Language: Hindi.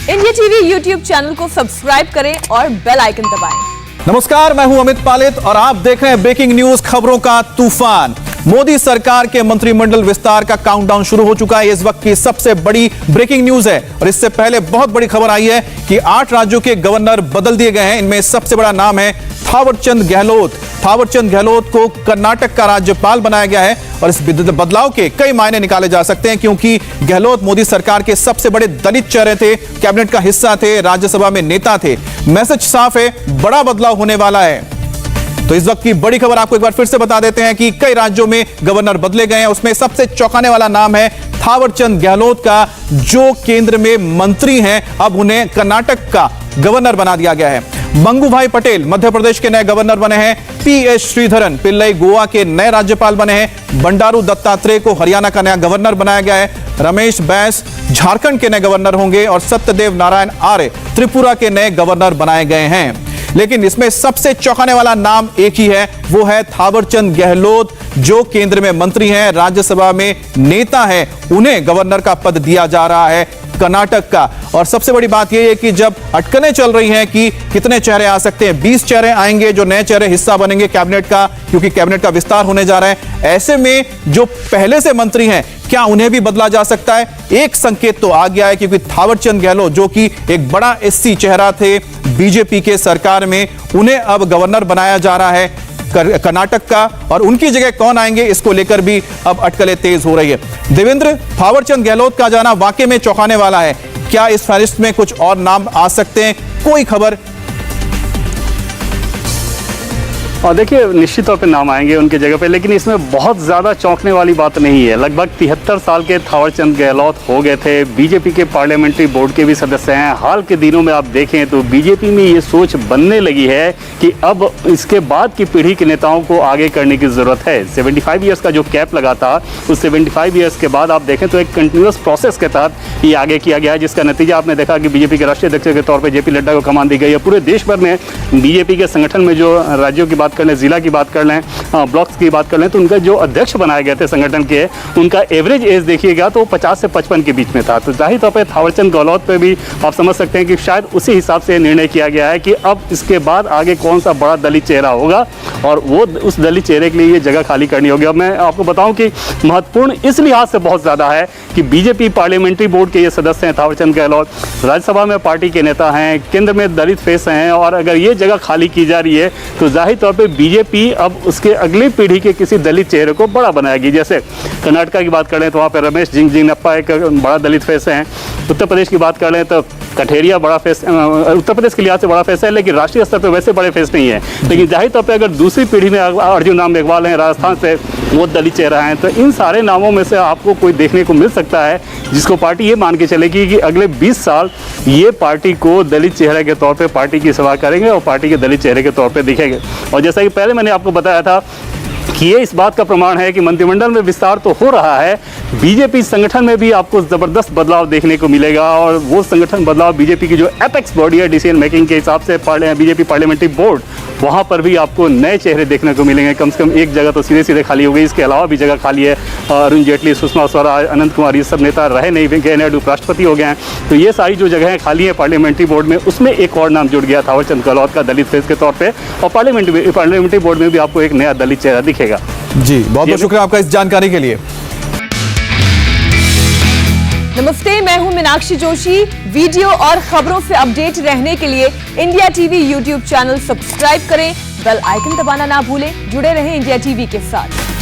इंडिया टीवी यूट्यूब चैनल को सब्सक्राइब करें और बेल आइकन दबाएं। नमस्कार, मैं हूं अमित पालित और आप देख रहे हैं ब्रेकिंग न्यूज, खबरों का तूफान। मोदी सरकार के मंत्रिमंडल विस्तार का काउंटडाउन शुरू हो चुका है। इस वक्त की सबसे बड़ी ब्रेकिंग न्यूज है और इससे पहले बहुत बड़ी खबर आई है कि 8 राज्यों के गवर्नर बदल दिए गए हैं। इनमें सबसे बड़ा नाम है थावरचंद गहलोत। थावरचंद गहलोत को कर्नाटक का राज्यपाल बनाया गया है और इस बदलाव के कई मायने निकाले जा सकते हैं, क्योंकि गहलोत मोदी सरकार के सबसे बड़े दलित चेहरे थे, कैबिनेट का हिस्सा थे, राज्यसभा में नेता थे। मैसेज साफ है, बड़ा बदलाव होने वाला है। तो इस वक्त की बड़ी खबर आपको एक बार फिर से बता देते हैं कि कई राज्यों में गवर्नर बदले गए हैं। उसमें सबसे चौंकाने वाला नाम है थावरचंद गहलोत का, जो केंद्र में मंत्री हैं। अब उन्हें कर्नाटक का गवर्नर बना दिया गया है। मंगूभाई पटेल मध्य प्रदेश के नए गवर्नर बने हैं। पीएस श्रीधरन पिल्लई गोवा के नए राज्यपाल बने हैं। बंडारू दत्तात्रेय को हरियाणा का नया गवर्नर बनाया गया है। रमेश बैस झारखंड के नए गवर्नर होंगे और सत्यदेव नारायण आर्य त्रिपुरा के नए गवर्नर बनाए गए हैं। लेकिन इसमें सबसे चौंकाने वाला नाम एक ही है, वो है थावरचंद गहलोत, जो केंद्र में मंत्री हैं, राज्यसभा में नेता हैं। उन्हें गवर्नर का पद दिया जा रहा है कर्नाटक का। और सबसे बड़ी बात यह है कि जब अटकलें चल रही हैं कि कितने चेहरे आ सकते हैं, 20 चेहरे आएंगे जो नए चेहरे हिस्सा बनेंगे कैबिनेट का, क्योंकि कैबिनेट का विस्तार होने जा रहा है। ऐसे में जो पहले से मंत्री हैं, क्या उन्हें भी बदला जा सकता है? एक संकेत तो आ गया है, क्योंकि थावरचंद गहलोत जो कि एक बड़ा एससी चेहरा थे बीजेपी के सरकार में, उन्हें अब गवर्नर बनाया जा रहा है कर्नाटक का। और उनकी जगह कौन आएंगे, इसको लेकर भी अब अटकलें तेज हो रही है। देवेंद्र, थावरचंद गहलोत का जाना वाकई में चौंकाने वाला है। क्या इस फहरिस्त में कुछ और नाम आ सकते हैं? कोई खबर? और देखिए, निश्चित तौर पे नाम आएंगे उनके जगह पे, लेकिन इसमें बहुत ज़्यादा चौंकने वाली बात नहीं है। लगभग 73 साल के थावरचंद गहलोत हो गए थे, बीजेपी के पार्लियामेंट्री बोर्ड के भी सदस्य हैं। हाल के दिनों में आप देखें तो बीजेपी में ये सोच बनने लगी है कि अब इसके बाद की पीढ़ी के नेताओं को आगे करने की ज़रूरत है। 75 ईयर्स का जो कैप लगा था, उस 75 ईयर्स के बाद आप देखें तो एक कंटिन्यूस प्रोसेस के तहत ये आगे किया गया है, जिसका नतीजा आपने देखा कि बीजेपी के राष्ट्रीय अध्यक्ष के तौर पर जेपी नड्डा को कमान दी गई है। पूरे देश भर में बीजेपी के संगठन में जो राज्यों की बात कर लें, जिला की बात कर लें, ब्लॉक्स की बात कर लें, तो उनका जो अध्यक्ष बनाए गए थे संगठन के, उनका एवरेज एज देखिएगा तो 50 से 55 के बीच में था। तो जाहिर तौर पर थावरचंद गहलोत पे भी आप समझ सकते हैं कि शायद उसी हिसाब से निर्णय किया गया है कि अब इसके बाद आगे कौन सा बड़ा दलित चेहरा होगा और वो उस दलित चेहरे के लिए ये जगह खाली करनी होगी। अब मैं आपको बताऊं कि महत्वपूर्ण इस लिहाज से बहुत ज़्यादा है कि बीजेपी पार्लियामेंट्री बोर्ड के ये सदस्य हैं थावरचंद गहलोत, राज्यसभा में पार्टी के नेता हैं, केंद्र में दलित फेस हैं, और अगर ये जगह खाली की जा रही है तो जाहिर तौर पर बीजेपी अब उसके अगली पीढ़ी के किसी दलित चेहरे को बड़ा बनाएगी। जैसे कर्नाटक की बात करें तो वहाँ पे रमेश जिंगजिंगप्पा एक बड़ा दलित फेस हैं। उत्तर प्रदेश की बात कर लें तो कठेरिया बड़ा फेस, उत्तर प्रदेश के लिहाज से बड़ा फेस है, लेकिन राष्ट्रीय स्तर पर वैसे बड़े फेस नहीं है। लेकिन जाहिर तौर पर अगर दूसरी पीढ़ी में अर्जुन राम मेघवाल हैं राजस्थान से, वो दलित चेहरा हैं, तो इन सारे नामों में से आपको कोई देखने को मिल सकता है जिसको पार्टी ये मान के चलेगी कि अगले 20 साल ये पार्टी को दलित चेहरे के तौर पे पार्टी की सेवा करेंगे और पार्टी के दलित चेहरे के तौर पे दिखेंगे। और जैसा कि पहले मैंने आपको बताया था कि ये इस बात का प्रमाण है कि मंत्रिमंडल में विस्तार तो हो रहा है, बीजेपी संगठन में भी आपको ज़बरदस्त बदलाव देखने को मिलेगा। और वो संगठन बदलाव बीजेपी की जो एपेक्स बॉडी है डिसीजन मेकिंग के हिसाब से, बीजेपी पार्लियामेंट्री बोर्ड, वहाँ पर भी आपको नए चेहरे देखने को मिलेंगे। कम से कम एक जगह तो सीधे सीधे खाली हो गई, इसके अलावा भी जगह खाली है। अरुण जेटली, सुषमा स्वराज, अनंत कुमार, ये सब नेता रहे नहीं, वेंकैया नायडू राष्ट्रपति हो गए हैं। तो ये सारी जो जगहें खाली हैं पार्लियामेंट्री बोर्ड में, उसमें एक और नाम जुड़ गया थावरचंद गहलोत का दलित फेस के तौर पर, और पार्लियामेंट्री बोर्ड में भी आपको एक नया दलित चेहरा दिखेगा। जी, बहुत बहुत शुक्रिया आपका इस जानकारी के लिए। नमस्ते, मैं हूं मीनाक्षी जोशी। वीडियो और खबरों से अपडेट रहने के लिए India TV YouTube channel subscribe करें, बेल आइकन दबाना ना भूलें। जुड़े रहें इंडिया टीवी के साथ।